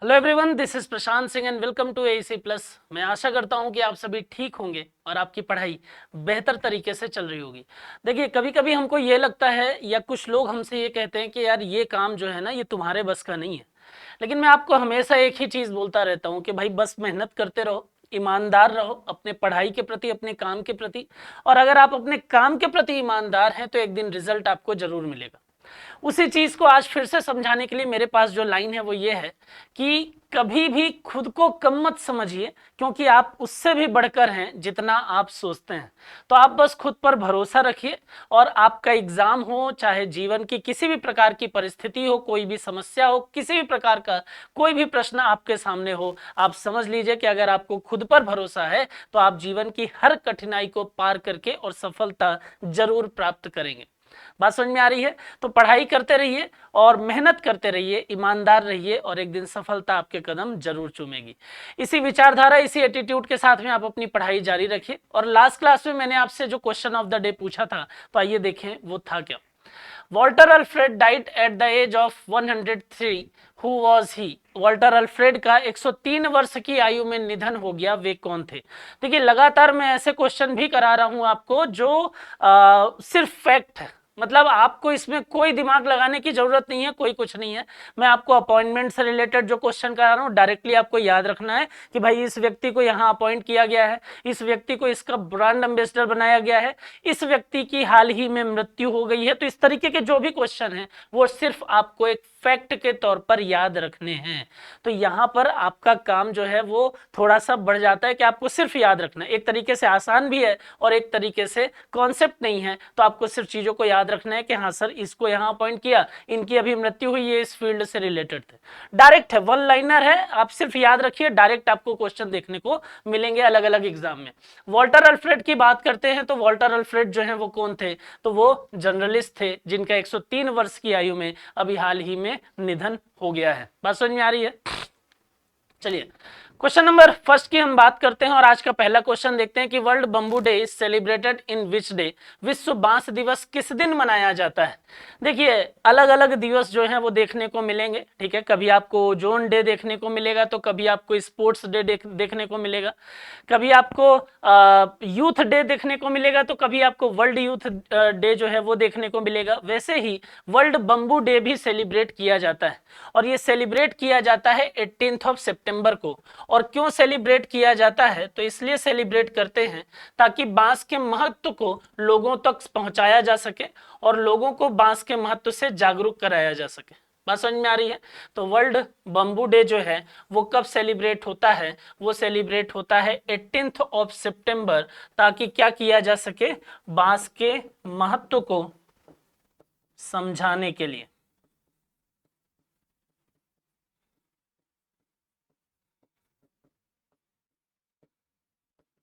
Hello everyone, this is Prashant Singh and welcome to AC plus. मैं आशा करता हूं कि आप सभी ठीक होंगे और आपकी पढ़ाई बेहतर तरीके से चल रही होगी। देखिए, कभी कभी हमको ये लगता है या कुछ लोग हमसे ये कहते हैं कि यार ये काम जो है ना, ये तुम्हारे बस का नहीं है। लेकिन मैं आपको हमेशा एक ही चीज़ बोलता रहता हूँ कि भाई बस मेहनत करते रहो, ईमानदार रहो अपने पढ़ाई के प्रति, अपने काम के प्रति। और अगर आप अपने काम के प्रति ईमानदार हैं तो एक दिन रिजल्ट आपको जरूर मिलेगा। उसी चीज को आज फिर से समझाने के लिए मेरे पास जो लाइन है वो ये है कि कभी भी खुद को कम मत समझिए, क्योंकि आप उससे भी बढ़कर हैं जितना आप सोचते हैं। तो आप बस खुद पर भरोसा रखिए और आपका एग्जाम हो, चाहे जीवन की किसी भी प्रकार की परिस्थिति हो, कोई भी समस्या हो, किसी भी प्रकार का कोई भी प्रश्न आपके सामने हो, आप समझ लीजिए कि अगर आपको खुद पर भरोसा है तो आप जीवन की हर कठिनाई को पार करके और सफलता जरूर प्राप्त करेंगे। बात समझ में आ रही है? तो पढ़ाई करते रहिए और मेहनत करते रहिए, ईमानदार रहिए और एक दिन सफलता आपके कदम जरूर चूमेगी। इसी विचारधारा, इसी एटीट्यूड के साथ में आप अपनी पढ़ाई जारी रखिए। और लास्ट क्लास में मैंने आपसे जो क्वेश्चन ऑफ द डे पूछा था, तो आइए देखें वो था क्या। Walter Alfred died at the age of 103, who was he? Walter Alfred का 103 वर्ष की आयु में निधन हो गया, वे कौन थे? देखिए, लगातार मैं ऐसे क्वेश्चन भी करा रहा हूं आपको जो सिर्फ फैक्ट है, मतलब आपको इसमें कोई दिमाग लगाने की जरूरत नहीं है, कोई कुछ नहीं है। मैं आपको अपॉइंटमेंट से रिलेटेड जो क्वेश्चन करा रहा हूँ, डायरेक्टली आपको याद रखना है कि भाई इस व्यक्ति को यहाँ अपॉइंट किया गया है, इस व्यक्ति को इसका ब्रांड एम्बेसडर बनाया गया है, इस व्यक्ति की हाल ही में मृत्यु हो गई है। तो इस तरीके के जो भी क्वेश्चन है वो सिर्फ आपको एक फैक्ट के तौर पर याद रखने हैं। तो यहाँ पर आपका काम जो है वो थोड़ा सा बढ़ जाता है कि आपको सिर्फ याद रखना है। एक तरीके से आसान भी है और एक तरीके से कॉन्सेप्ट नहीं है, तो आपको सिर्फ चीजों को याद रखना है कि हाँ सर, इसको यहाँ अपॉइंट किया, इनकी अभी मृत्यु हुई है, इस फील्ड से रिलेटेड थे। डायरेक्ट है, वन लाइनर है, आप सिर्फ याद रखिए। डायरेक्ट आपको क्वेश्चन देखने को मिलेंगे अलग अलग एग्जाम में। वॉल्टर अल्फ्रेड की बात करते हैं तो वॉल्टर अल्फ्रेड जो है वो कौन थे? तो वो जर्नलिस्ट थे जिनका 103 वर्ष की आयु में अभी हाल ही में निधन हो गया है। बात समझ में आ रही है? चलिए, क्वेश्चन नंबर फर्स्ट की हम बात करते हैं और आज का पहला क्वेश्चन देखते हैं कि world bamboo day is celebrated in which day? विश्व बांस दिवस किस दिन मनाया जाता है? देखिए, अलग अलग दिवस जो है वो देखने को मिलेंगे, ठीक है। कभी आपको ओजोन डे देखने को मिलेगा, तो कभी आपको स्पोर्ट्स डे देखने को मिलेगा, कभी आपको यूथ डे देखने को मिलेगा, तो कभी आपको वर्ल्ड यूथ डे जो है वो देखने को मिलेगा। वैसे ही वर्ल्ड बंबू डे भी सेलिब्रेट किया जाता है और ये सेलिब्रेट किया जाता है 18 सितंबर को। और क्यों सेलिब्रेट किया जाता है? तो इसलिए सेलिब्रेट करते हैं ताकि बांस के महत्व को लोगों तक पहुंचाया जा सके और लोगों को बांस के महत्व से जागरूक कराया जा सके। बात समझ में आ रही है? तो वर्ल्ड बंबू डे जो है वो कब सेलिब्रेट होता है? वो सेलिब्रेट होता है 18 सितंबर, ताकि क्या किया जा सके? बांस के महत्व को समझाने के लिए।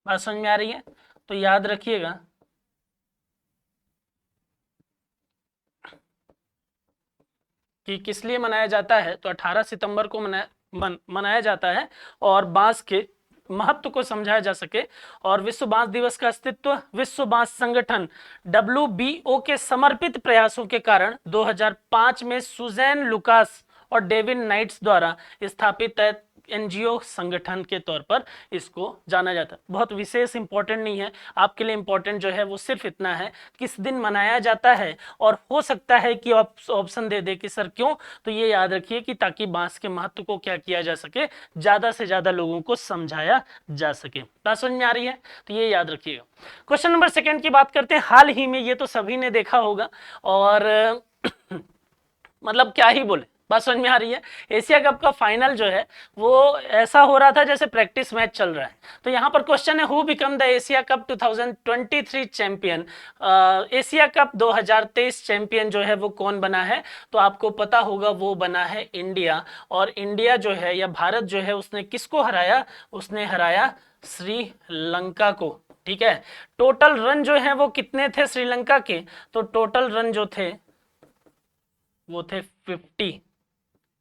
बात समझ में आ रही है? तो याद रखिएगा कि किस लिए मनाया जाता है। तो 18 सितंबर को मनाया जाता है और बांस के महत्व को समझाया जा सके। और विश्व बांस दिवस का अस्तित्व विश्व बांस संगठन WBO के समर्पित प्रयासों के कारण 2005 में सुजैन लुकास और डेविन नाइट्स द्वारा स्थापित एनजीओ संगठन के तौर पर इसको जाना जाता है। बहुत विशेष इंपॉर्टेंट नहीं है, आपके लिए इंपॉर्टेंट जो है वो सिर्फ इतना है किस दिन मनाया जाता है। और हो सकता है कि ऑप्शन दे दे कि सर क्यों, तो ये याद रखिए कि ताकि बांस के महत्व को क्या किया जा सके, ज्यादा से ज्यादा लोगों को समझाया जा सके। बात समझ में आ रही है? तो ये याद रखिएगा। क्वेश्चन नंबर सेकंड की बात करते हैं। हाल ही में, ये तो सभी ने देखा होगा और मतलब क्या ही बोले, बात समझ में आ रही है? एशिया कप का फाइनल जो है वो ऐसा हो रहा था जैसे प्रैक्टिस मैच चल रहा है। तो यहाँ पर क्वेश्चन है, who become the Asia cup 2023 champion? Asia cup 2023 champion जो है वो कौन बना है? तो आपको पता होगा वो बना है इंडिया। और इंडिया जो है या भारत जो है उसने किसको हराया? उसने हराया श्रीलंका को, ठीक है। टोटल रन जो है वो कितने थे श्रीलंका के? तो टोटल रन जो थे वो थे 50,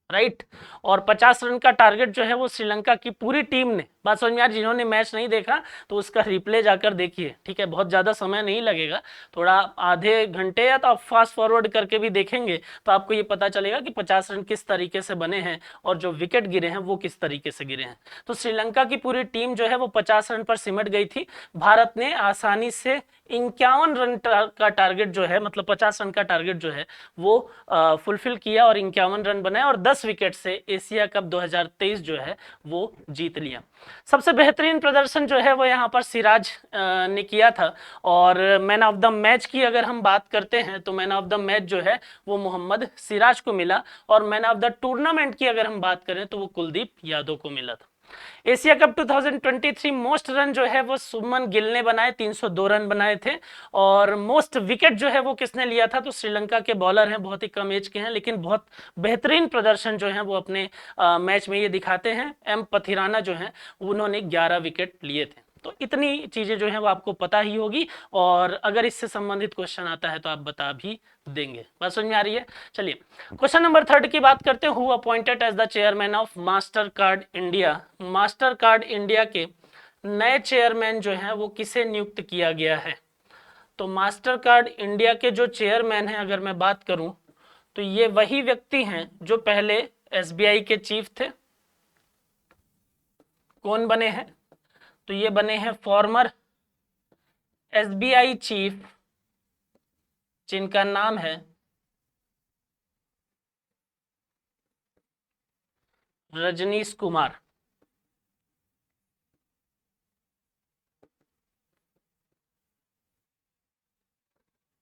राइट। और 50 रन का टारगेट जो है वो श्रीलंका की पूरी टीम ने बात समझ में यार, जिन्होंने मैच नहीं देखा तो उसका रिप्ले जाकर देखिए, ठीक है, बहुत ज़्यादा समय नहीं लगेगा, थोड़ा आधे घंटे या तो आप फास्ट फॉरवर्ड करके भी देखेंगे तो आपको ये पता चलेगा कि 50 रन किस तरीके से बने हैं और जो विकेट गिरे हैं वो किस तरीके से गिरे हैं। तो श्रीलंका की पूरी टीम जो है वो 50 रन पर सिमट गई थी। भारत ने आसानी से 51 रन का टारगेट जो है, मतलब 50 रन का टारगेट जो है वो फुलफिल किया और 51 रन बनाए और 10 विकेट से एशिया कप 2023 जो है वो जीत लिया। सबसे बेहतरीन प्रदर्शन जो है वो यहाँ पर सिराज ने किया था। और मैन ऑफ द मैच की अगर हम बात करते हैं तो मैन ऑफ द मैच जो है वो मोहम्मद सिराज को मिला, और मैन ऑफ द टूर्नामेंट की अगर हम बात करें तो वो कुलदीप यादव को मिला था। एशिया कप 2023 मोस्ट रन जो है वो शुभमन गिल ने बनाए, 302 रन बनाए थे। और मोस्ट विकेट जो है वो किसने लिया था, तो श्रीलंका के बॉलर हैं, बहुत ही कम एज के हैं लेकिन बहुत बेहतरीन प्रदर्शन जो है वो अपने मैच में ये दिखाते हैं। एम पथिराना जो है उन्होंने 11 विकेट लिए थे। तो इतनी चीजें जो है वो आपको पता ही होगी, और अगर इससे संबंधित क्वेश्चन आता है तो आप बता भी देंगे। बात समझ में आ रही है? चलिए क्वेश्चन नंबर 3 की बात करते हैं। Who appointed as the chairman of Mastercard India. Mastercard India के नए चेयरमैन जो है वो किसे नियुक्त किया गया है? तो मास्टर कार्ड इंडिया के जो चेयरमैन हैं अगर मैं बात करूं तो ये वही व्यक्ति हैं जो पहले एसबीआई के चीफ थे। कौन बने हैं? तो ये बने हैं फॉर्मर एसबीआई चीफ, जिनका नाम है रजनीश कुमार।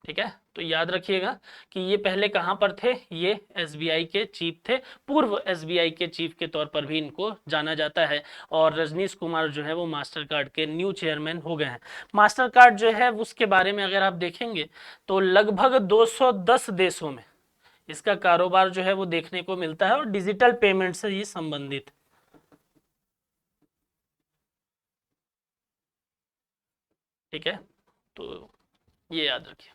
ठीक है, तो याद रखिएगा कि ये पहले कहां पर थे, ये एसबीआई के चीफ थे, पूर्व एसबीआई के चीफ के तौर पर भी इनको जाना जाता है। और रजनीश कुमार जो है वो मास्टर कार्ड के न्यू चेयरमैन हो गए हैं। मास्टर कार्ड जो है उसके बारे में अगर आप देखेंगे तो लगभग 210 देशों में इसका कारोबार जो है वो देखने को मिलता है और डिजिटल पेमेंट से ये संबंधित। ठीक है, तो ये याद रखिए।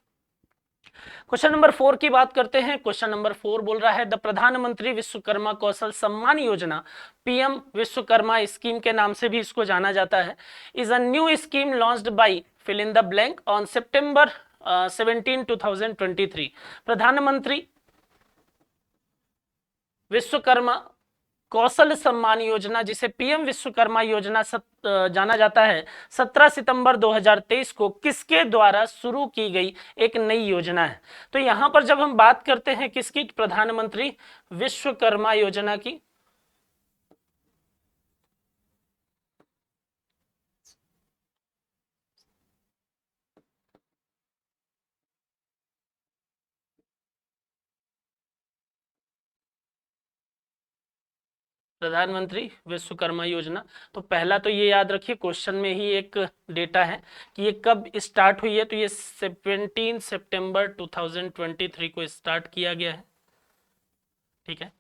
क्वेश्चन नंबर 4 की बात करते हैं। क्वेश्चन नंबर 4 बोल रहा है द प्रधानमंत्री विश्वकर्मा कौशल सम्मान योजना, पीएम विश्वकर्मा स्कीम के नाम से भी इसको जाना जाता है, is a new scheme launched by fill in the blank on September 17 2023। प्रधानमंत्री विश्वकर्मा कौशल सम्मान योजना, जिसे पीएम विश्वकर्मा योजना जाना जाता है, 17 सितंबर 2023 को किसके द्वारा शुरू की गई एक नई योजना है। तो यहां पर जब हम बात करते हैं किसकी, प्रधानमंत्री विश्वकर्मा योजना की, प्रधानमंत्री विश्वकर्मा योजना। तो पहला तो ये याद रखिए, क्वेश्चन में ही एक डेटा है कि ये कब स्टार्ट हुई है, तो ये 17 सितंबर 2023 को स्टार्ट किया गया है। ठीक है,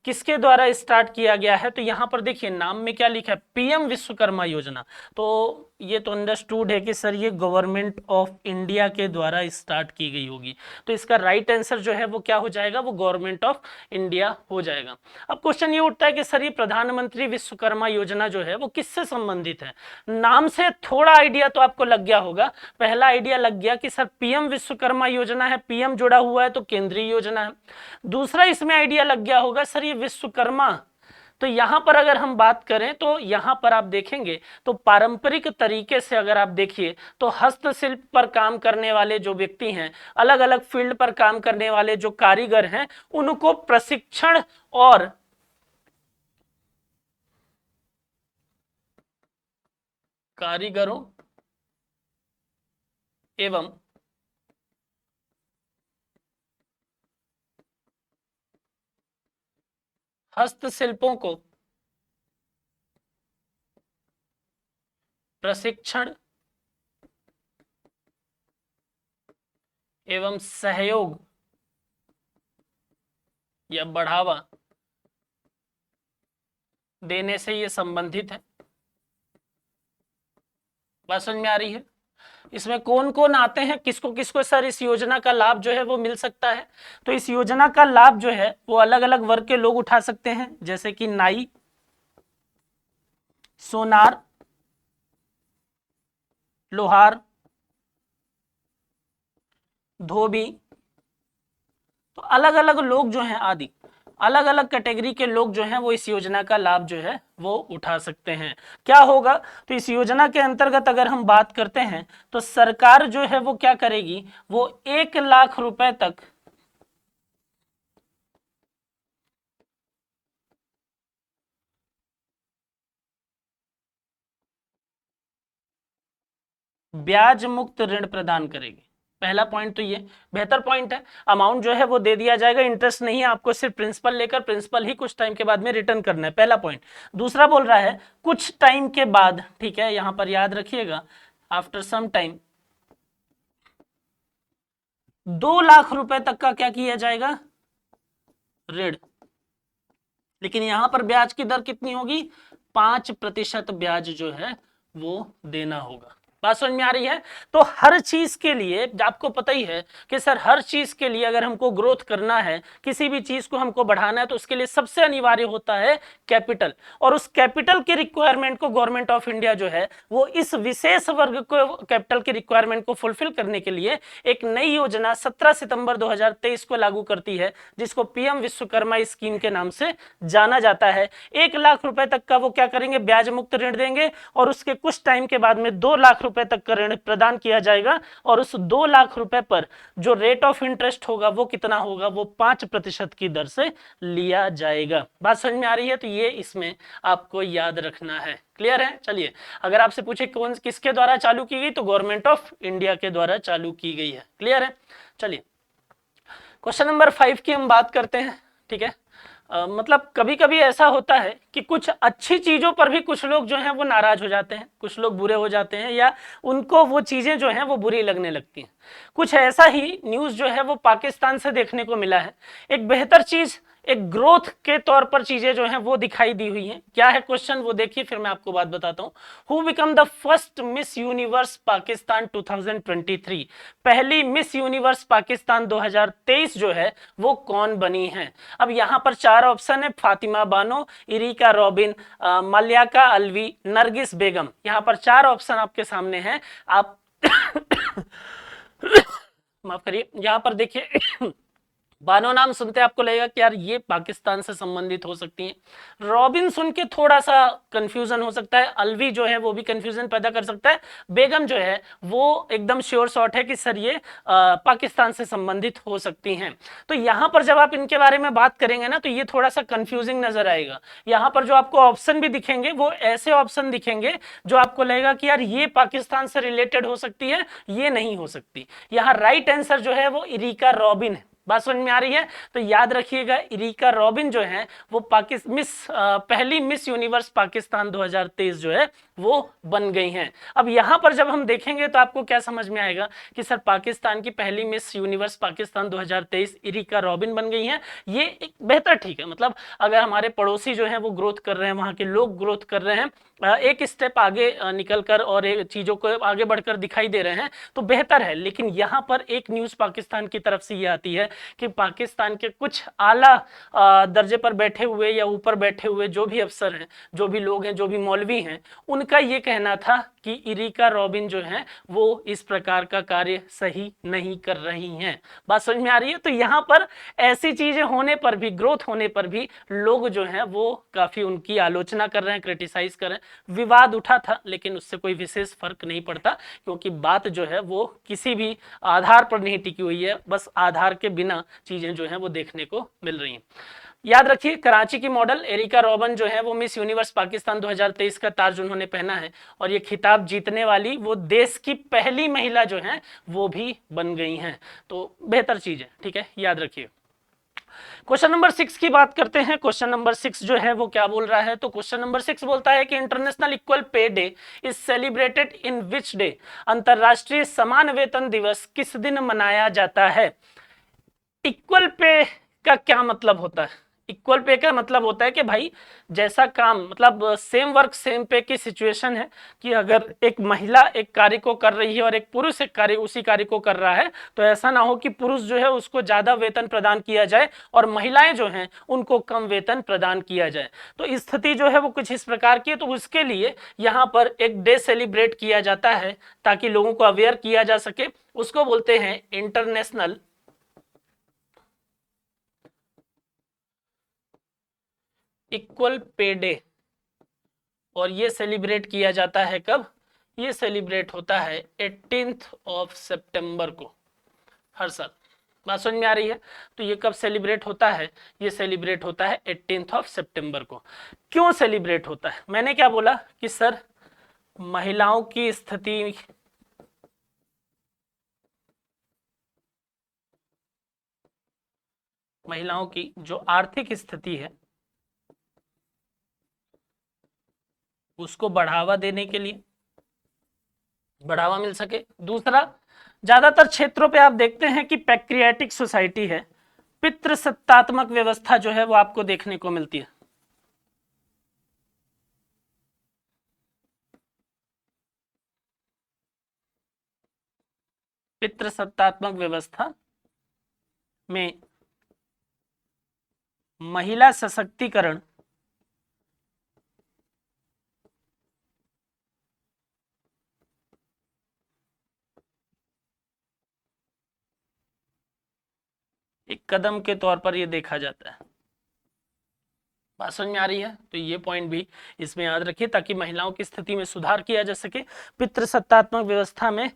किसके द्वारा स्टार्ट किया गया है, तो यहां पर देखिए नाम में क्या लिखा है, पीएम विश्वकर्मा योजना। तो ये तो अंडरस्टूड है कि सर ये गवर्नमेंट ऑफ इंडिया के द्वारा स्टार्ट की गई होगी, तो इसका राइट आंसर जो है वो क्या हो जाएगा, वो गवर्नमेंट ऑफ इंडिया हो जाएगा। अब क्वेश्चन ये उठता है कि सर ये प्रधानमंत्री विश्वकर्मा योजना जो है वो किससे संबंधित है। नाम से थोड़ा आइडिया तो आपको लग गया होगा। पहला आइडिया लग गया कि सर पीएम विश्वकर्मा योजना है, पीएम जुड़ा हुआ है तो केंद्रीय योजना है। दूसरा इसमें आइडिया लग गया होगा सर ये विश्वकर्मा, तो यहां पर अगर हम बात करें तो यहां पर आप देखेंगे तो पारंपरिक तरीके से अगर आप देखिए तो हस्तशिल्प पर काम करने वाले जो व्यक्ति हैं, अलग अलग फील्ड पर काम करने वाले जो कारीगर हैं, उनको प्रशिक्षण और कारीगरों एवं हस्तशिल्पों को प्रशिक्षण एवं सहयोग या बढ़ावा देने से ये संबंधित है। बात समझ में आ रही है? इसमें कौन कौन आते हैं, किसको किसको सर इस योजना का लाभ जो है वो मिल सकता है, तो इस योजना का लाभ जो है वो अलग अलग वर्ग के लोग उठा सकते हैं, जैसे कि नाई, सोनार, लोहार, धोबी, तो अलग अलग लोग जो हैं आदि अलग अलग कैटेगरी के लोग जो हैं वो इस योजना का लाभ जो है वो उठा सकते हैं। क्या होगा, तो इस योजना के अंतर्गत अगर हम बात करते हैं तो सरकार जो है वो क्या करेगी, वो 1 लाख रुपए तक ब्याज मुक्त ऋण प्रदान करेगी। पहला पॉइंट तो ये बेहतर पॉइंट है, अमाउंट जो है वो दे दिया जाएगा, इंटरेस्ट नहीं है, आपको सिर्फ प्रिंसिपल लेकर प्रिंसिपल ही कुछ टाइम के बाद में रिटर्न करना है, पहला पॉइंट। दूसरा बोल रहा है कुछ टाइम के बाद, ठीक है, यहां पर याद रखिएगा, आफ्टर सम टाइम 2 लाख रुपए तक का क्या किया जाएगा, ऋण। लेकिन यहां पर ब्याज की दर कितनी होगी, 5% ब्याज जो है वो देना होगा। बात समझ में आ रही है। तो हर चीज के लिए आपको पता ही है कि सर हर चीज के लिए अगर हमको ग्रोथ करना है, किसी भी चीज को हमको बढ़ाना है, तो उसके लिए सबसे अनिवार्य होता है कैपिटल। और उस कैपिटल की रिक्वायरमेंट को गवर्नमेंट ऑफ इंडिया जो है वो इस विशेष वर्ग को कैपिटल की रिक्वायरमेंट को फुलफिल करने के लिए एक नई योजना 17 सितंबर 2023 को लागू करती है, जिसको पीएम विश्वकर्मा स्कीम के नाम से जाना जाता है। 1 लाख रुपए तक का वो क्या करेंगे, ब्याज मुक्त ऋण देंगे, और उसके कुछ टाइम के बाद में 2 लाख रुपए तक का ऋण प्रदान किया जाएगा। और उस 2 लाख रुपए पर जो रेट ऑफ इंटरेस्ट होगा वो कितना होगा, वो 5% की दर से लिया जाएगा। बात समझ में आ रही है। तो ये इसमें आपको याद रखना है। क्लियर है। चलिए, अगर आपसे पूछे कौन किसके द्वारा चालू की गई, तो गवर्नमेंट ऑफ इंडिया के द्वारा चालू की गई है। क्लियर है। चलिए, क्वेश्चन नंबर 5 की हम बात करते हैं। ठीक है, मतलब कभी कभी ऐसा होता है कि कुछ अच्छी चीजों पर भी कुछ लोग जो हैं वो नाराज हो जाते हैं, कुछ लोग बुरे हो जाते हैं, या उनको वो चीजें जो हैं वो बुरी लगने लगती हैं। कुछ ऐसा ही न्यूज जो है वो पाकिस्तान से देखने को मिला है। एक बेहतर चीज, एक ग्रोथ के तौर पर चीजें जो हैं वो दिखाई दी हुई हैं। क्या है क्वेश्चन, वो देखिए, फिर मैं आपको बात बताता हूं। Who become the first miss universe Pakistan 2023, पहली मिस यूनिवर्स पाकिस्तान 2023 जो है वो कौन बनी है। अब यहां पर 4 ऑप्शन है, फातिमा बानो, इरिका रॉबिन, मल्याका अलवी, नरगिस बेगम। यहां पर 4 ऑप्शन आपके सामने हैं। आप माफ करिए, यहां पर देखिए बानो नाम सुनते आपको लगेगा कि यार ये पाकिस्तान से संबंधित हो सकती हैं। रॉबिन सुन के थोड़ा सा कंफ्यूजन हो सकता है, अलवी जो है वो भी कंफ्यूजन पैदा कर सकता है, बेगम जो है वो एकदम श्योर शॉट है कि सर ये पाकिस्तान से संबंधित हो सकती हैं। तो यहां पर जब आप इनके बारे में बात करेंगे ना, तो ये थोड़ा सा कंफ्यूजिंग नजर आएगा। यहां पर जो आपको ऑप्शन भी दिखेंगे वो ऐसे ऑप्शन दिखेंगे जो आपको लगेगा कि यार ये पाकिस्तान से रिलेटेड हो सकती है, ये नहीं हो सकती। यहाँ राइट आंसर जो है वो इरिका रॉबिन है। बात समझ में आ रही है। तो याद रखिएगा, इरिका रॉबिन जो है वो पहली मिस यूनिवर्स पाकिस्तान 2023 जो है वो बन गई हैं। अब यहां पर जब हम देखेंगे तो आपको क्या समझ में आएगा कि सर पाकिस्तान की पहली miss universe Pakistan 2023 Erica robin बन गई हैं। ये एक बेहतर, ठीक है, मतलब अगर हमारे पड़ोसी जो है वो ग्रोथ कर रहे हैं, वहां के लोग ग्रोथ कर रहे हैं, एक स्टेप आगे निकलकर और चीजों को आगे बढ़कर दिखाई दे रहे हैं, तो बेहतर है। लेकिन यहां पर एक न्यूज पाकिस्तान की तरफ से ये आती है कि पाकिस्तान के कुछ आला दर्जे पर बैठे हुए या ऊपर बैठे हुए जो भी अफसर हैं, जो भी लोग हैं, जो भी मौलवी हैं, उनका ये कहना था कि इरिका रॉबिन जो है वो इस प्रकार का कार्य सही नहीं कर रही हैं। बात समझ में आ रही है। तो यहां पर ऐसी चीजें होने पर भी, ग्रोथ होने पर भी लोग जो हैं वो काफी उनकी आलोचना कर रहे हैं, क्रिटिसाइज कर रहे हैं। विवाद उठा था, लेकिन उससे कोई विशेष फर्क नहीं पड़ता, क्योंकि बात जो है वो किसी भी आधार पर नहीं टिकी हुई है, बस आधार के बिना चीजें जो हैं वो देखने को मिल रही हैं। याद रखिए, कराची की मॉडल एरिका रॉबिन जो है वो मिस यूनिवर्स पाकिस्तान 2023 का ताज उन्होंने पहना है, और ये खिताब जीतने वाली वो देश की पहली महिला जो है वो भी बन गई हैं। तो बेहतर चीज है, ठीक है, याद रखिए। क्वेश्चन नंबर 6 की बात करते हैं। क्वेश्चन नंबर 6 जो है वो क्या बोल रहा है, तो क्वेश्चन नंबर 6 बोलता है कि international equal pay day is celebrated in which day, अंतरराष्ट्रीय समान वेतन दिवस किस दिन मनाया जाता है। इक्वल पे का क्या मतलब होता है। इक्वल पे का मतलब होता है कि भाई जैसा काम, मतलब सेम वर्क सेम पे की सिचुएशन है कि अगर एक महिला एक कार्य को कर रही है और एक पुरुष एक कार्य उसी कार्य को कर रहा है, तो ऐसा ना हो कि पुरुष जो है उसको ज्यादा वेतन प्रदान किया जाए और महिलाएं जो हैं उनको कम वेतन प्रदान किया जाए। तो स्थिति जो है वो कुछ इस प्रकार की है। तो उसके लिए यहाँ पर एक डे सेलिब्रेट किया जाता है ताकि लोगों को अवेयर किया जा सके। उसको बोलते हैं इंटरनेशनल इक्वल पे डे। और ये सेलिब्रेट किया जाता है कब? ये सेलिब्रेट होता है 18th ऑफ सितंबर को हर साल। बात समझ में आ रही है? तो ये कब सेलिब्रेट होता है? ये सेलिब्रेट होता है 18th ऑफ सितंबर को। क्यों सेलिब्रेट होता है? मैंने क्या बोला कि सर महिलाओं की स्थिति महिलाओं की जो आर्थिक स्थिति है उसको बढ़ावा देने के लिए, बढ़ावा मिल सके। दूसरा, ज्यादातर क्षेत्रों पे आप देखते हैं कि पैक्रियाटिक सोसाइटी है, पितृसत्तात्मक व्यवस्था जो है वो आपको देखने को मिलती है। पितृसत्तात्मक व्यवस्था में महिला सशक्तिकरण एक कदम के तौर पर यह देखा जाता है। बात समझ में आ रही है? तो ये पॉइंट भी इसमें याद रखिए ताकि महिलाओं की स्थिति में सुधार किया जा सके, पितृसत्तात्मक व्यवस्था में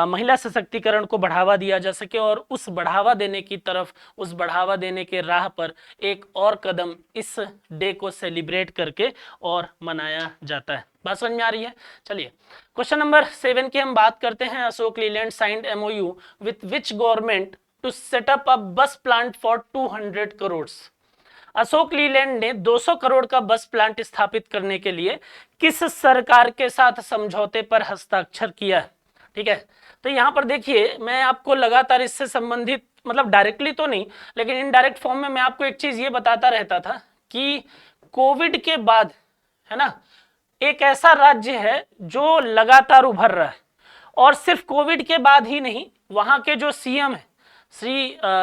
महिला सशक्तिकरण को बढ़ावा दिया जा सके और उस बढ़ावा देने की तरफ, उस बढ़ावा देने के राह पर एक और कदम इस डे को सेलिब्रेट करके और मनाया जाता है। बात समझ में आ रही है? चलिए क्वेश्चन नंबर 7 की हम बात करते हैं। Ashok Leyland signed MOU with which government to set up a bus plant for 200 crore. Ashok Leyland ने 200 करोड़ का बस प्लांट स्थापित करने के लिए किस सरकार के साथ समझौते पर हस्ताक्षर किया? ठीक है, तो यहां पर देखिए मैं आपको लगातार इससे संबंधित, मतलब डायरेक्टली तो नहीं लेकिन इनडायरेक्ट फॉर्म में मैं आपको एक चीज ये बताता रहता था कि कोविड के बाद, है ना, एक ऐसा राज्य है जो लगातार उभर रहा है। और सिर्फ कोविड के बाद ही नहीं, वहां के जो CM है श्री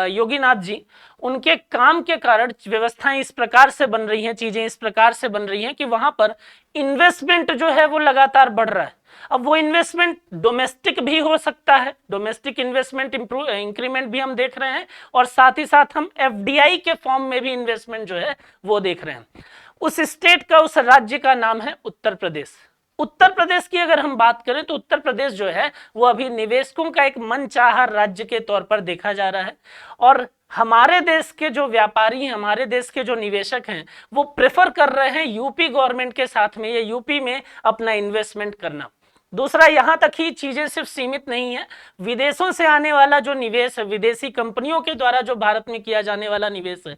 योगीनाथ जी, उनके काम के कारण व्यवस्थाएं इस प्रकार से बन रही हैं, चीजें इस प्रकार से बन रही हैं कि वहां पर इन्वेस्टमेंट जो है वो लगातार बढ़ रहा है। अब वो इन्वेस्टमेंट डोमेस्टिक भी हो सकता है, डोमेस्टिक इन्वेस्टमेंट इंक्रीमेंट भी हम देख रहे हैं, और साथ ही साथ हम FDI के फॉर्म में भी इन्वेस्टमेंट जो है वो देख रहे हैं। उस स्टेट का, उस राज्य का नाम है उत्तर प्रदेश। उत्तर प्रदेश की अगर हम बात करें तो उत्तर प्रदेश जो है वो अभी निवेशकों का एक मनचाहा राज्य के तौर पर देखा जा रहा है। और हमारे देश के जो व्यापारी हैं, हमारे देश के जो निवेशक हैं, वो प्रेफर कर रहे हैं यूपी गवर्नमेंट के साथ में, या यूपी में अपना इन्वेस्टमेंट करना। दूसरा, यहां तक ही चीजें सिर्फ सीमित नहीं है, विदेशों से आने वाला जो निवेश है, विदेशी कंपनियों के द्वारा जो भारत में किया जाने वाला निवेश है,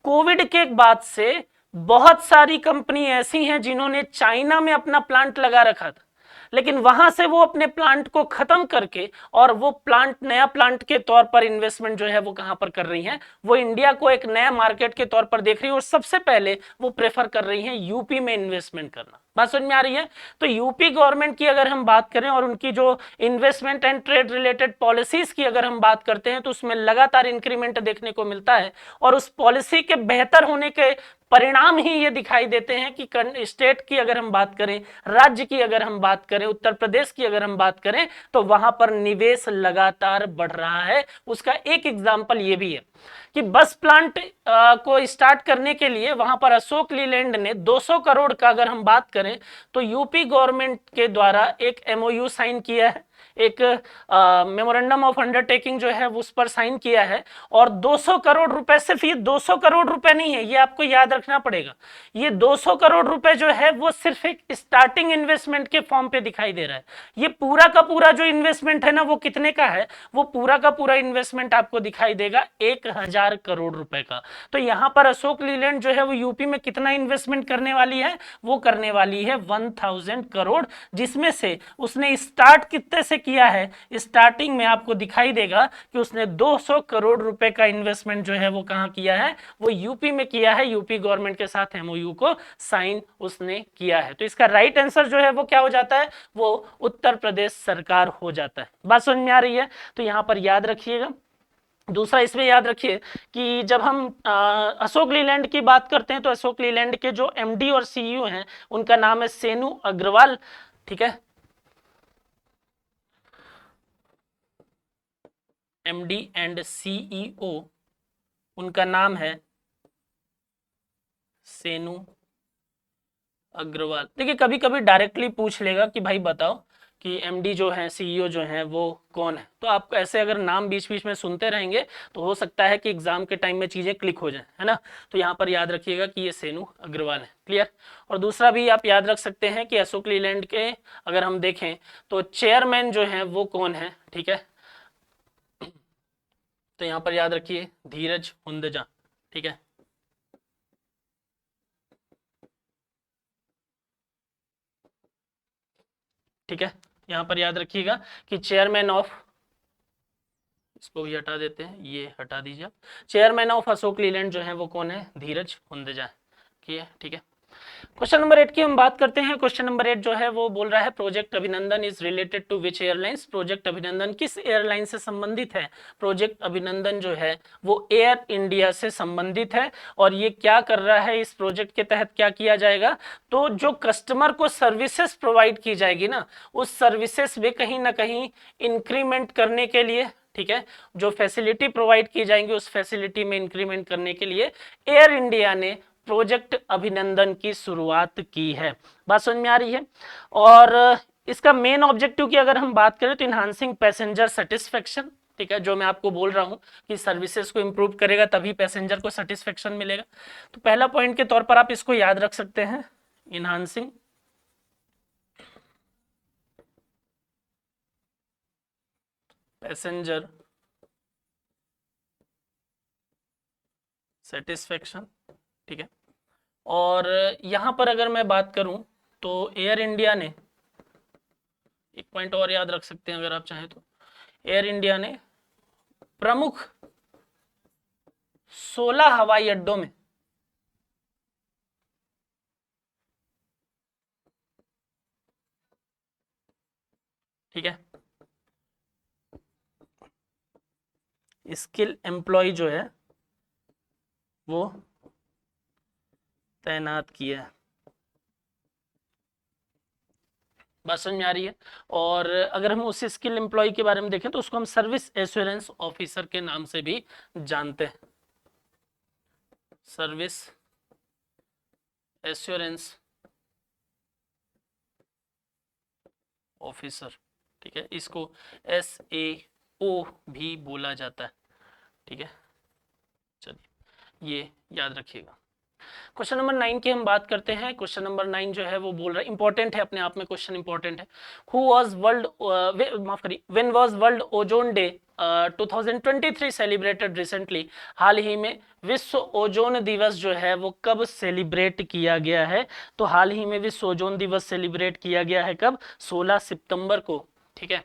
कोविड के बाद से बहुत सारी कंपनी ऐसी हैं जिन्होंने चाइना में अपना प्लांट लगा रखा था, लेकिन वहां से वो अपने प्लांट को खत्म करके और वो प्लांट, नया प्लांट के तौर पर इन्वेस्टमेंट जो है वो कहां पर कर रही हैं? वो इंडिया को एक नया मार्केट के तौर पर देख रही है और सबसे पहले वो प्रेफर कर रही हैं यूपी में इन्वेस्टमेंट करना। बात समझ में आ रही है? तो यूपी गवर्नमेंट की अगर हम बात करें और उनकी जो investment and trade related policies की अगर हम बात करते हैं तो उसमें लगातार इंक्रीमेंट देखने को मिलता है। और उस पॉलिसी के बेहतर होने के परिणाम ही ये दिखाई देते हैं कि स्टेट की अगर हम बात करें, राज्य की अगर हम बात करें, उत्तर प्रदेश की अगर हम बात करें, तो वहां पर निवेश लगातार बढ़ रहा है। उसका एक एग्जांपल ये भी है कि बस प्लांट को स्टार्ट करने के लिए वहां पर अशोक लीलैंड ने 200 करोड़ का अगर हम बात करें तो यूपी गवर्नमेंट के द्वारा एक MOU साइन किया है, एक मेमोरेंडम ऑफ अंडरटेकिंग जो है उस पर साइन किया है। और 200 करोड़ रुपए, सिर्फ ये 200 करोड़ रुपए नहीं है, ये आपको याद रखना पड़ेगा, ये 200 करोड़ रुपए जो है वो सिर्फ एक स्टार्टिंग इन्वेस्टमेंट के फॉर्म पे दिखाई दे रहा है। ये पूरा का पूरा जो इन्वेस्टमेंट है ना, वो कितने का है? वो पूरा का पूरा इन्वेस्टमेंट आपको दिखाई देगा 1000 करोड़ रुपए का। तो यहां पर अशोक लीलैंड जो है वो यूपी में कितना इन्वेस्टमेंट करने वाली है? वो करने वाली है 1000 करोड़, जिसमें से उसने स्टार्ट कितने से किया है, स्टार्टिंग में आपको दिखाई देगा कि उसने 200 करोड़ रुपए का इन्वेस्टमेंट जो है वो कहाँ किया है, वो यूपी में किया है। यूपी गवर्नमेंट के साथ एमओयू को साइन उसने किया है। तो इसका राइट आंसर जो है वो क्या हो जाता है, वो उत्तर प्रदेश सरकार हो जाता है। बात समझ में आ रही है? तो यहां पर याद रखिएगा। दूसरा इसमें याद रखिए कि जब हम अशोक लीलैंड की बात करते हैं तो अशोक लीलैंड के जो एमडी और सीईओ हैं उनका नाम है सेनु अग्रवाल। ठीक है, एमडी एंड सीईओ उनका नाम है सेनु अग्रवाल। देखिए कभी कभी डायरेक्टली पूछ लेगा कि भाई बताओ कि एमडी जो है सीईओ जो है वो कौन है, तो आप ऐसे अगर नाम बीच बीच में सुनते रहेंगे तो हो सकता है कि एग्जाम के टाइम में चीजें क्लिक हो जाए, है ना। तो यहाँ पर याद रखिएगा कि ये सेनु अग्रवाल है। क्लियर? और दूसरा भी आप याद रख सकते हैं कि अशोक लीलैंड के अगर हम देखें तो चेयरमैन जो है वो कौन है। ठीक है, तो यहाँ पर याद रखिए धीरज हुंदेजा। ठीक है, ठीक है, यहाँ पर याद रखिएगा कि चेयरमैन ऑफ, इसको भी हटा देते हैं, ये हटा दीजिए आप। चेयरमैन ऑफ अशोक लीलैंड जो है वो कौन है, धीरज हुंदेजा। ठीक है। क्वेश्चन नंबर 8 की हम बात करते हैं। क्वेश्चन नंबर 8 जो है वो बोल रहा है project Abhinandan is related to which airlines. Project Abhinandan किस एयरलाइन से संबंधित है? प्रोजेक्ट अभिनंदन जो है वो एयर इंडिया से संबंधित है। और ये क्या कर रहा है, इस प्रोजेक्ट के तहत क्या किया जाएगा, तो जो कस्टमर को सर्विसेज प्रोवाइड की जाएगी ना, उस सर्विसेज में कहीं ना कहीं इंक्रीमेंट करने के लिए, ठीक है, जो फैसिलिटी प्रोवाइड की जाएंगी उस फैसिलिटी में इंक्रीमेंट करने के लिए एयर इंडिया ने प्रोजेक्ट अभिनंदन की शुरुआत की है। बात समझ में आ रही है? और इसका मेन ऑब्जेक्टिव की अगर हम बात करें तो इनहांसिंग पैसेंजर सेटिस्फेक्शन। ठीक है, जो मैं आपको बोल रहा हूं कि सर्विसेज को इंप्रूव करेगा तभी पैसेंजर को सेटिस्फेक्शन मिलेगा। तो पहला पॉइंट के तौर पर आप इसको याद रख सकते हैं, इनहांसिंग पैसेंजर सेटिस्फेक्शन। ठीक है, और यहां पर अगर मैं बात करूं तो एयर इंडिया ने एक पॉइंट और याद रख सकते हैं अगर आप चाहें तो, एयर इंडिया ने प्रमुख 16 हवाई अड्डों में ठीक है स्किल एम्प्लॉय जो है वो तैनात किया है। बात समझ में आ रही है? और अगर हम उस स्किल एम्प्लॉय के बारे में देखें तो उसको हम सर्विस एश्योरेंस ऑफिसर के नाम से भी जानते हैं, सर्विस एश्योरेंस ऑफिसर। ठीक है, इसको SAO भी बोला जाता है। ठीक है, चलिए ये याद रखिएगा। क्वेश्चन नंबर 9 की हम बात करते हैं। क्वेश्चन नंबर 9 जो है वो बोल रहा है, इंपॉर्टेंट है, अपने आप में क्वेश्चन इंपॉर्टेंट है। हु वाज वर्ल्ड, माफ करिए, when was world ozone day 2023 celebrated recently. हाल ही में विश्व ओजोन दिवस जो है वो कब सेलिब्रेट किया गया है? तो हाल ही में विश्व ओजोन दिवस सेलिब्रेट किया गया है कब? 16 सितंबर को। ठीक है,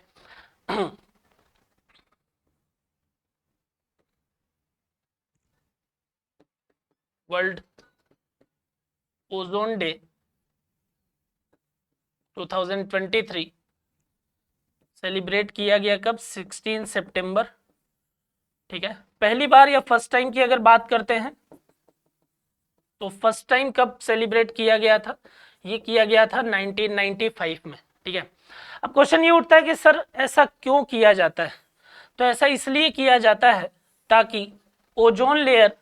वर्ल्ड ओजोन डे 2023 सेलिब्रेट किया गया कब? 16 सितंबर। ठीक है, पहली बार या फर्स्ट टाइम की अगर बात करते हैं तो फर्स्ट टाइम कब सेलिब्रेट किया गया था? ये किया गया था 1995 में। ठीक है, अब क्वेश्चन ये उठता है कि सर ऐसा क्यों किया जाता है? तो ऐसा इसलिए किया जाता है ताकि ओजोन लेयर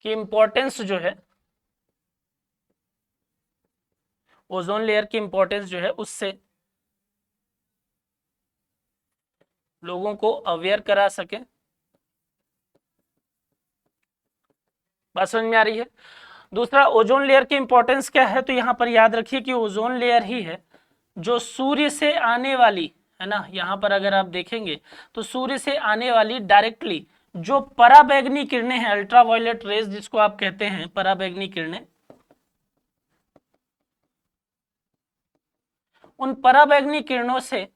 की इंपॉर्टेंस जो है, ओजोन लेयर की इंपॉर्टेंस जो है उससे लोगों को अवेयर करा सके। बात समझ में आ रही है? दूसरा, ओजोन लेयर की इंपॉर्टेंस क्या है? तो यहां पर याद रखिए कि ओजोन लेयर ही है जो सूर्य से आने वाली, है ना, यहां पर अगर आप देखेंगे तो सूर्य से आने वाली डायरेक्टली जो पराबैंगनी किरणें हैं, अल्ट्रावायलेट रेज जिसको आप कहते हैं, पराबैंगनी किरणें, उन पराबैंगनी किरणों से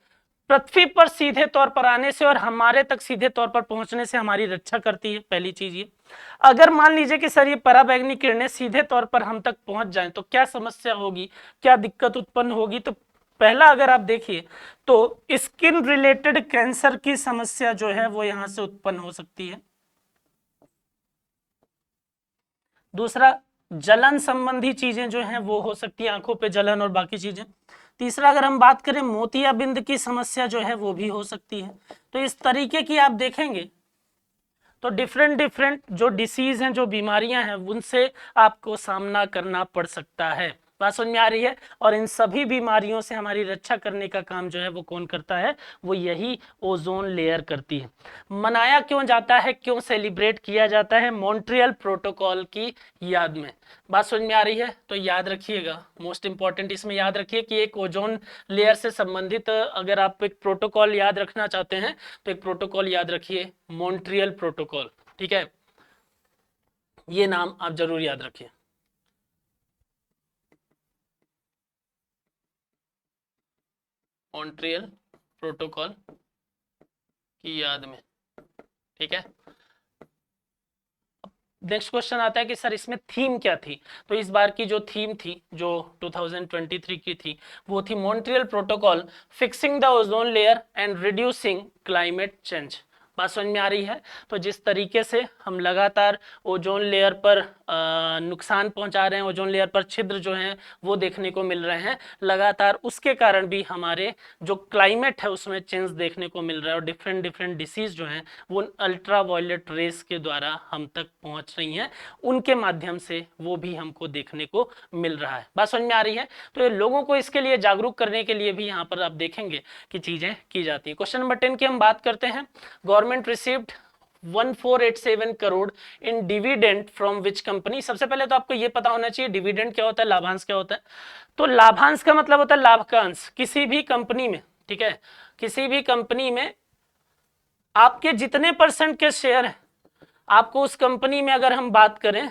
पृथ्वी पर सीधे तौर पर आने से और हमारे तक सीधे तौर पर पहुंचने से हमारी रक्षा करती है। पहली चीज ये, अगर मान लीजिए कि सर ये पराबैंगनी किरणें सीधे तौर पर हम तक पहुंच जाएं तो क्या समस्या होगी, क्या दिक्कत उत्पन्न होगी? तो पहला अगर आप देखिए तो स्किन रिलेटेड कैंसर की समस्या जो है वो यहां से उत्पन्न हो सकती है। दूसरा, जलन संबंधी चीजें जो हैं वो हो सकती है, आंखों पे जलन और बाकी चीजें। तीसरा, अगर हम बात करें मोतियाबिंद की समस्या जो है वो भी हो सकती है। तो इस तरीके की आप देखेंगे तो डिफरेंट डिफरेंट जो डिसीज हैं, जो बीमारियां हैं, उनसे आपको सामना करना पड़ सकता है। बात समझ में आ रही है? और इन सभी बीमारियों से हमारी रक्षा करने का काम जो है वो कौन करता है? वो यही ओजोन लेयर करती है। मनाया क्यों जाता है, क्यों सेलिब्रेट किया जाता है? मॉन्ट्रियल प्रोटोकॉल की याद में। बात समझ में आ रही है? तो याद रखिएगा, मोस्ट इंपॉर्टेंट इसमें याद रखिए कि एक ओजोन लेयर से संबंधित अगर आप एक प्रोटोकॉल याद रखना चाहते हैं तो एक प्रोटोकॉल याद रखिए, मॉन्ट्रियल प्रोटोकॉल। ठीक है, ये नाम आप जरूर याद रखिए। मॉन्ट्रियल प्रोटोकॉल की याद में। ठीक है, नेक्स्ट क्वेश्चन आता है कि सर इसमें थीम क्या थी? तो इस बार की जो थीम थी, जो 2023 की थी, वो थी Montreal protocol fixing the ozone layer and reducing climate change. बात समझ में आ रही है? तो जिस तरीके से हम लगातार ओजोन लेयर पर नुकसान पहुंचा रहे हैं, ओजोन लेयर पर छिद्र जो हैं वो देखने को मिल रहे हैं लगातार, उसके कारण भी हमारे जो क्लाइमेट है उसमें चेंज देखने को मिल रहा है और डिफरेंट डिफरेंट डिसीज जो हैं वो अल्ट्रा वायलेट रेस के द्वारा हम तक पहुंच रही हैं, उनके माध्यम से वो भी हमको देखने को मिल रहा है। बात समझ में आ रही है? तो ये लोगों को इसके लिए जागरूक करने के लिए भी यहाँ पर आप देखेंगे कि चीजें की जाती है। क्वेश्चन नंबर 10 की हम बात करते हैं। Government received 1487 crore in dividend from which company. सबसे पहले तो आपको यह पता होना चाहिए डिविडेंड क्या होता है, लाभांश क्या होता है। तो लाभांश का मतलब होता है लाभ का अंश किसी भी कंपनी में। ठीक है, किसी भी कंपनी में आपके जितने परसेंट के शेयर हैं, आपको उस कंपनी में अगर हम बात करें,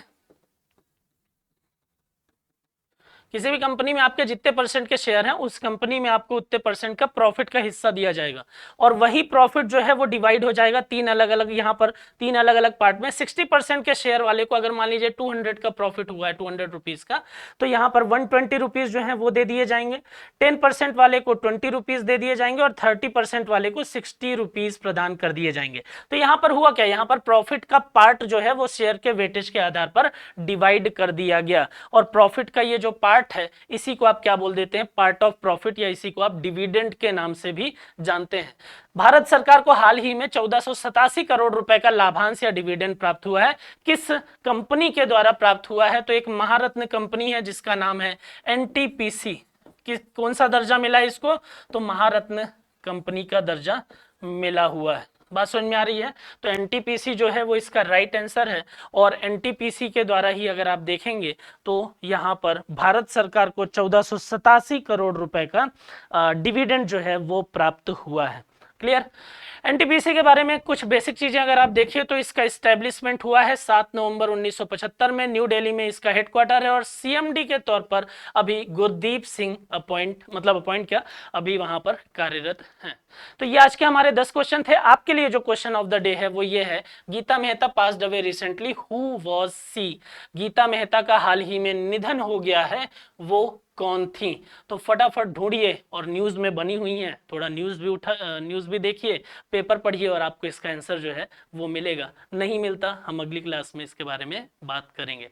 किसी भी कंपनी में आपके जितने परसेंट के शेयर हैं उस कंपनी में आपको उतने परसेंट का प्रॉफिट का हिस्सा दिया जाएगा और वही प्रॉफिट जो है वो डिवाइड हो जाएगा तीन अलग अलग, यहाँ पर तीन अलग अलग पार्ट में। 60% के शेयर वाले को अगर मान लीजिए 200 का प्रॉफिट हुआ है, 200 रुपीज का, तो यहाँ पर 120 रुपीज जो है वो दे दिए जाएंगे। 10% वाले को 20 रुपीज दे दिए जाएंगे और 30% वाले को 60 रुपीज प्रदान कर दिए जाएंगे। तो यहाँ पर हुआ क्या, यहाँ पर प्रॉफिट का पार्ट जो है वो शेयर के वेटेज के आधार पर डिवाइड कर दिया गया और प्रॉफिट का ये जो पार्ट है इसी को आप क्या बोल देते हैं, पार्ट ऑफ प्रॉफिट, या इसी को आप डिविडेंड के नाम से भी जानते हैं। भारत सरकार को हाल ही में 1487 करोड़ रुपए का लाभांश या डिविडेंड प्राप्त हुआ है। किस कंपनी के द्वारा प्राप्त हुआ है? तो एक महारत्न कंपनी है जिसका नाम है एनटीपीसी। कौन सा दर्जा मिला है इसको? तो महारत्न कंपनी का दर्जा मिला हुआ है। बात समझ में आ रही है? तो एनटीपीसी जो है वो इसका राइट आंसर है और एनटीपीसी के द्वारा ही अगर आप देखेंगे तो यहाँ पर भारत सरकार को 1487 करोड़ रुपए का डिविडेंड जो है वो प्राप्त हुआ है। क्लियर? एनटीपीसी के बारे में कुछ बेसिक चीजें अगर आप देखिए तो इसका एस्टेब्लिशमेंट हुआ है 7 नवंबर 1975 में, न्यू दिल्ली में इसका हेडक्वार्टर है और सीएमडी के तौर पर अभी गुरदीप सिंह अपॉइंट क्या, अभी वहां पर कार्यरत हैं। तो ये आज के हमारे 10 क्वेश्चन थे। आपके लिए जो क्वेश्चन ऑफ द डे है वो ये है, Gita Mehta passed away recently, who was she? Gita Mehta का हाल ही में निधन हो गया है, वो कौन थी? तो फटाफट ढूंढिए और न्यूज में बनी हुई है, थोड़ा न्यूज भी देखिए, पेपर पढ़िए और आपको इसका आंसर जो है वो मिलेगा। नहीं मिलता हम अगली क्लास में इसके बारे में बात करेंगे।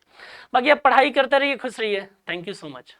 बाकी आप पढ़ाई करते रहिए, खुश रहिए। Thank you so much.